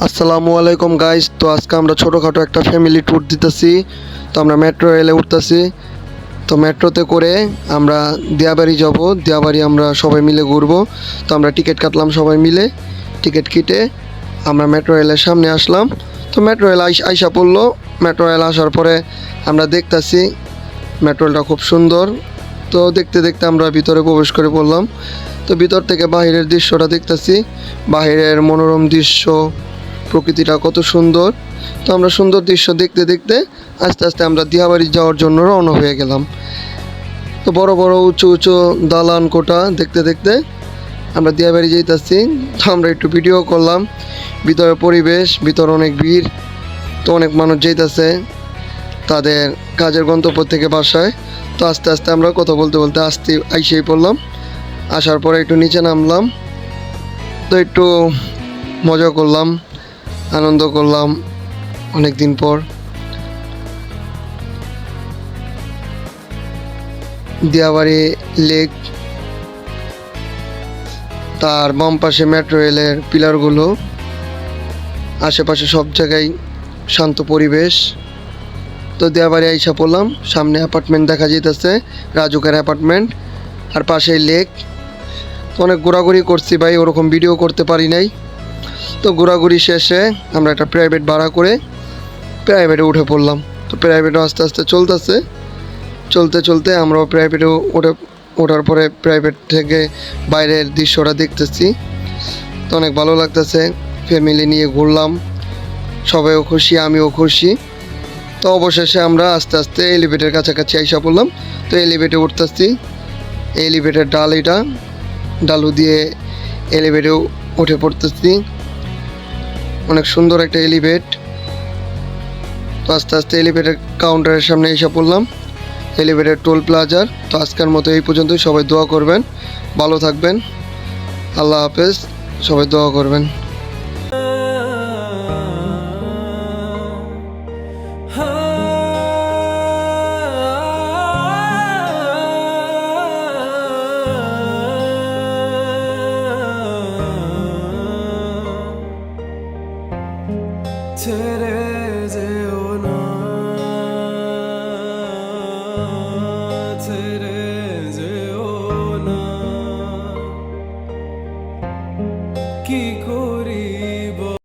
আসসালামু আলাইকুম গাইস। তো আজকে আমরা ছোটোখাটো একটা ফ্যামিলি ট্যুর দিতেছি। তো আমরা মেট্রো রেলে উঠতেছি। তো মেট্রোতে করে আমরা দিয়াবাড়ি যাব। দিয়াবাড়ি আমরা সবাই মিলে ঘুরবো। তো আমরা টিকিট কাটলাম সবাই মিলে। টিকিট কেটে আমরা মেট্রো রেলের সামনে আসলাম। তো মেট্রো রেল আইসা পড়লো। মেট্রো রেল আসার পরে আমরা দেখতেছি মেট্রো রেলটা খুব সুন্দর। তো দেখতে দেখতে আমরা ভিতরে প্রবেশ করে পড়লাম। তো ভিতর থেকে বাহিরের দৃশ্যটা দেখতেছি। বাহিরের মনোরম দৃশ্য, প্রকৃতিটা কত সুন্দর। তো আমরা সুন্দর দৃশ্য দেখতে দেখতে আস্তে আস্তে আমরা দিয়াবাড়ি যাওয়ার জন্য রওনা হয়ে গেলাম। তো বড় বড় উঁচু উঁচু দালান কোঠা দেখতে দেখতে আমরা দিয়াবাড়ি যেতেছি। তো আমরা একটু ভিডিও করলাম। ভিতরে পরিবেশ, ভিতরে অনেক ভিড়। তো অনেক মানুষ যেতেছে তাদের কাজের গন্তব্য থেকে বাসায়। তো আস্তে আস্তে আমরা কথা বলতে বলতে আইসেই পড়লাম। আসার পরে একটু নিচে নামলাম। তো একটু মজা করলাম, আনন্দ করলাম অনেক দিন পর। দিয়াবাড়ি লেক, তার বাম পাশে মেট্রো রেলের পিলারগুলো, আশেপাশে সব জায়গায় শান্ত পরিবেশ। তো দিয়াবাড়ি আইসা পড়লাম। সামনে অ্যাপার্টমেন্ট দেখা যেতেছে, রাজুকের অ্যাপার্টমেন্ট, আর পাশেই লেক। তো অনেক ঘোরাঘুরি করছি ভাই, ওরকম ভিডিও করতে পারি নাই। তো ঘোরাঘুরি শেষে আমরা একটা প্রাইভেট ভাড়া করে প্রাইভেটে উঠে পড়লাম। তো প্রাইভেটও আস্তে আস্তে চলতেছে। চলতে চলতে আমরাও প্রাইভেটে ওঠার পরে প্রাইভেট থেকে বাইরের দৃশ্যটা দেখতেছি। তো অনেক ভালো লাগতেছে। ফ্যামিলি নিয়ে ঘুরলাম, সবাইও খুশি, আমিও খুশি। তো অবশেষে আমরা আস্তে আস্তে এলিভেটের কাছাকাছি আইসা পড়লাম। তো এলিভেটে উঠতেছি। এলিভেটের ডালু দিয়ে এলিভেটে উঠে পড়তেছি। অনেক সুন্দর একটা এলিভেট। তো আস্তে আস্তে এলিভেটের কাউন্টারের সামনে এসে পড়লাম, এলিভেটেড টোল প্লাজার। তো আজকের মতো এই পর্যন্তই। সবাই দোয়া করবেন, ভালো থাকবেন। আল্লাহ হাফেজ। সবাই দোয়া করবেন।